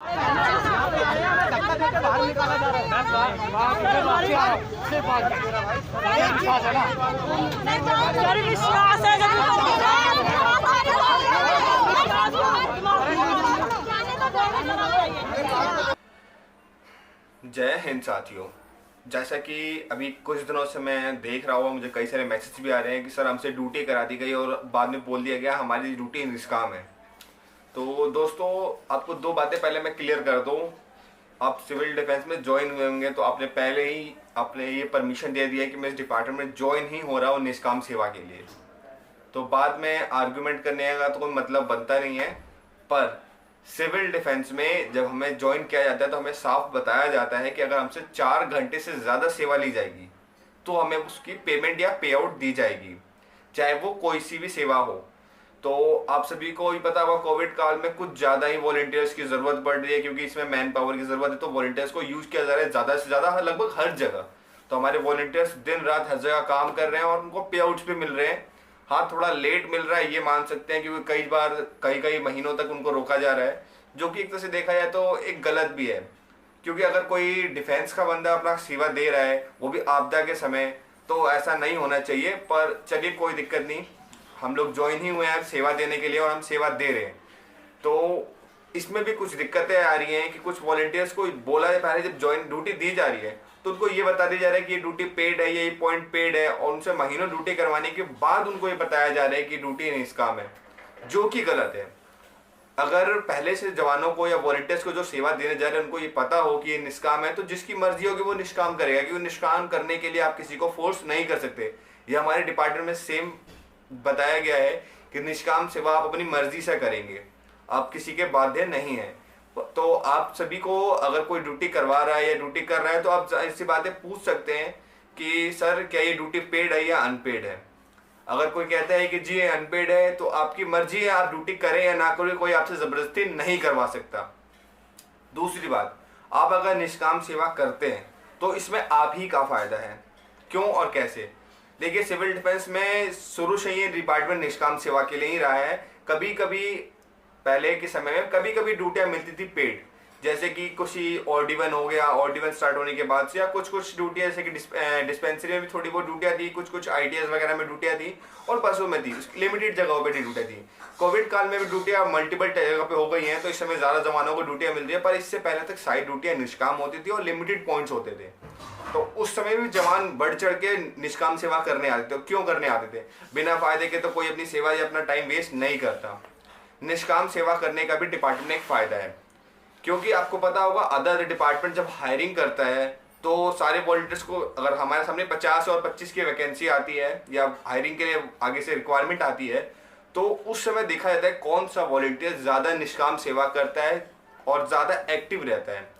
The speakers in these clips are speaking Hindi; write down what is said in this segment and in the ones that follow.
बाहर निकाला जा जय हिंद साथियों। जैसा कि अभी कुछ दिनों से मैं देख रहा हूँ, मुझे कई सारे मैसेज भी आ रहे हैं कि सर हमसे ड्यूटी करा दी गई और बाद में बोल दिया गया हमारी ड्यूटी निष्काम है। तो दोस्तों, आपको दो बातें पहले मैं क्लियर कर दूँ। आप सिविल डिफेंस में ज्वाइन हुए होंगे तो आपने पहले ही आपने ये परमिशन दे दिया कि मैं इस डिपार्टमेंट में ज्वाइन ही हो रहा हूँ निष्काम सेवा के लिए। तो बाद में आर्गुमेंट करने का तो कोई मतलब बनता नहीं है। पर सिविल डिफेंस में जब हमें ज्वाइन किया जाता है तो हमें साफ बताया जाता है कि अगर हमसे 4 घंटे से ज़्यादा सेवा ली जाएगी तो हमें उसकी पेमेंट या पे आउट दी जाएगी, चाहे वो कोई सी भी सेवा हो। तो आप सभी को ही पता होगा, कोविड काल में कुछ ज़्यादा ही वॉलंटियर्स की ज़रूरत पड़ रही है, क्योंकि इसमें मैन पावर की ज़रूरत है। तो वॉलंटियर्स को यूज़ किया जा रहा है ज़्यादा से ज़्यादा, लगभग हर जगह। तो हमारे वॉलंटियर्स दिन रात हर जगह काम कर रहे हैं और उनको पे आउट्स भी मिल रहे हैं। हाँ, थोड़ा लेट मिल रहा है ये मान सकते हैं, क्योंकि कई बार कई महीनों तक उनको रोका जा रहा है, जो कि एक तरह से देखा जाए तो एक गलत भी है। क्योंकि अगर कोई डिफेंस का बंदा अपना सेवा दे रहा है, वो भी आपदा के समय, तो ऐसा नहीं होना चाहिए। पर चलिए, कोई दिक्कत नहीं, हम लोग ज्वाइन ही हुए हैं सेवा देने के लिए और हम सेवा दे रहे हैं। तो इसमें भी कुछ दिक्कतें आ रही हैं कि कुछ वॉलंटियर्स को बोला है पहले, जब ज्वाइन ड्यूटी दी जा रही है तो उनको ये बता दिया जा रहा है कि ये ड्यूटी पेड है, ये पॉइंट पेड है, और उनसे महीनों ड्यूटी करवाने के बाद उनको ये बताया जा रहा है कि ड्यूटी निष्काम है, जो कि गलत है। अगर पहले से जवानों को या वॉलंटियर्स को जो सेवा देने जा रहे हैं उनको ये पता हो कि ये निष्काम है, तो जिसकी मर्जी होगी वो निष्काम करेगा, क्योंकि निष्काम करने के लिए आप किसी को फोर्स नहीं कर सकते। ये हमारे डिपार्टमेंट में सेम बताया गया है कि निष्काम सेवा आप अपनी मर्जी से करेंगे, आप किसी के बाध्य नहीं है। तो आप सभी को अगर कोई ड्यूटी करवा रहा है या ड्यूटी कर रहा है तो आप ऐसी बातें पूछ सकते हैं कि सर क्या ये ड्यूटी पेड है या अनपेड है। अगर कोई कहता है कि जी अनपेड है तो आपकी मर्जी है, आप ड्यूटी करें या ना करें, कोई आपसे जबरदस्ती नहीं करवा सकता। दूसरी बात, आप अगर निष्काम सेवा करते हैं तो इसमें आप ही का फायदा है। क्यों और कैसे? देखिए, सिविल डिफेंस में शुरू से ये डिपार्टमेंट निष्काम सेवा के लिए ही रहा है। कभी कभी पहले के समय में कभी कभी ड्यूटियाँ मिलती थी पेड, जैसे कि कुछ ही ऑर्डिवन हो गया, ऑर्डिवन स्टार्ट होने के बाद से, या कुछ ड्यूटियाँ जैसे कि डिस्पेंसरी में भी थोड़ी बहुत ड्यूटियाँ थी, कुछ ITS वगैरह में ड्यूटियाँ थी, और बसों में थी, लिमिटेड जगहों पे ड्यूटियाँ थी। कोविड काल में भी ड्यूटियाँ मल्टीपल जगह पे हो गई हैं, तो इस समय ज़्यादा जवानों को ड्यूटियाँ मिल रही है। पर इससे पहले तक सारी ड्यूटियाँ निष्काम होती थी और लिमिटेड पॉइंट्स होते थे। तो उस समय भी जवान बढ़ चढ़ के निष्काम सेवा करने आते थे। क्यों करने आते थे? बिना फायदे के तो कोई अपनी सेवा या अपना टाइम वेस्ट नहीं करता। निष्काम सेवा करने का भी डिपार्टमेंट में एक फायदा है, क्योंकि आपको पता होगा अदर डिपार्टमेंट जब हायरिंग करता है तो सारे वॉलंटियर्स को, अगर हमारे सामने 50 और 25 की वैकेंसी आती है या हायरिंग के लिए आगे से रिक्वायरमेंट आती है, तो उस समय देखा जाता है कौन सा वॉलंटियर ज़्यादा निष्काम सेवा करता है और ज़्यादा एक्टिव रहता है।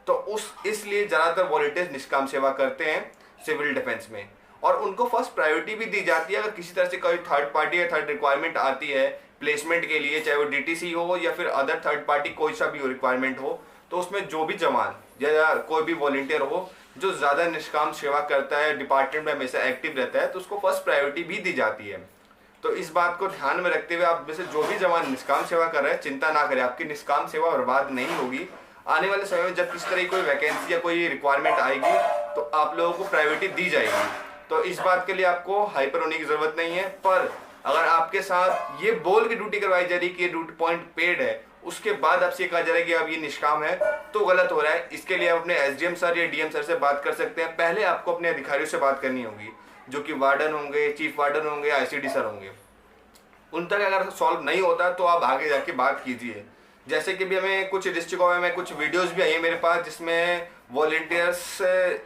तो इसलिए ज़्यादातर वॉलंटियर्स निष्काम सेवा करते हैं सिविल डिफेंस में, और उनको फर्स्ट प्रायोरिटी भी दी जाती है। अगर किसी तरह से कोई थर्ड पार्टी या थर्ड रिक्वायरमेंट आती है प्लेसमेंट के लिए, चाहे वो DTC हो या फिर अदर थर्ड पार्टी कोई सा भी रिक्वायरमेंट हो, तो उसमें जो भी जवान या कोई भी वॉलंटियर हो जो ज़्यादा निष्काम सेवा करता है, डिपार्टमेंट में हमेशा एक्टिव रहता है, तो उसको फर्स्ट प्रायोरिटी भी दी जाती है। तो इस बात को ध्यान में रखते हुए आप में से जो भी जवान निष्काम सेवा कर रहे हैं, चिंता ना करें, आपकी निष्काम सेवा बर्बाद नहीं होगी। आने वाले समय में जब किसी तरह की कोई वैकेंसी या कोई रिक्वायरमेंट आएगी तो आप लोगों को प्रायोरिटी दी जाएगी। तो इस बात के लिए आपको हाइपर होने की जरूरत नहीं है। पर अगर आपके साथ ये बोल के ड्यूटी करवाई जा रही है कि ये ड्यूटी पॉइंट पेड है, उसके बाद आपसे कहा जा रहा है कि अब ये निष्काम है, तो गलत हो रहा है। इसके लिए आप अपने SDM सर या DM सर से बात कर सकते हैं। पहले आपको अपने अधिकारियों से बात करनी होगी, जो कि वार्डन होंगे, चीफ वार्डन होंगे, ICD सर होंगे। उन तक अगर सॉल्व नहीं होता तो आप आगे जाके बात कीजिए। जैसे कि भी हमें कुछ डिस्ट्रिक्टों में कुछ वीडियोस भी आई है मेरे पास, जिसमें वॉलंटियर्स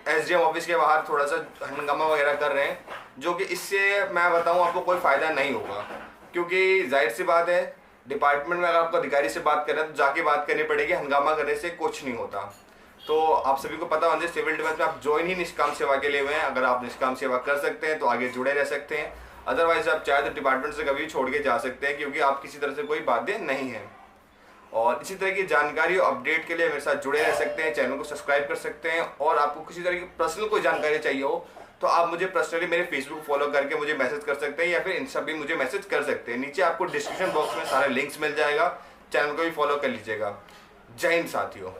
SDM ऑफिस के बाहर थोड़ा सा हंगामा वगैरह कर रहे हैं, जो कि इससे मैं बताऊं आपको कोई फ़ायदा नहीं होगा। क्योंकि जाहिर सी बात है, डिपार्टमेंट में अगर आपको अधिकारी से बात कर रहे हैं तो जाके बात करनी पड़ेगी, हंगामा करने से कुछ नहीं होता। तो आप सभी को पता होना चाहिए, सिविल डिफेंस में आप ज्वाइन ही निष्काम सेवा के लिए हुए हैं। अगर आप निष्काम सेवा कर सकते हैं तो आगे जुड़े रह सकते हैं, अदरवाइज आप चाहे तो डिपार्टमेंट से कभी छोड़ के जा सकते हैं, क्योंकि आप किसी तरह से कोई बाध्य नहीं है। और इसी तरह की जानकारी और अपडेट के लिए मेरे साथ जुड़े रह सकते हैं, चैनल को सब्सक्राइब कर सकते हैं। और आपको किसी तरह की पर्सनल कोई जानकारी चाहिए हो तो आप मुझे पर्सनली मेरे फेसबुक फॉलो करके मुझे मैसेज कर सकते हैं, या फिर इंस्टा भी मुझे मैसेज कर सकते हैं। नीचे आपको डिस्क्रिप्शन बॉक्स में सारे लिंक्स मिल जाएगा, चैनल को भी फॉलो कर लीजिएगा। जय हिंद साथियों।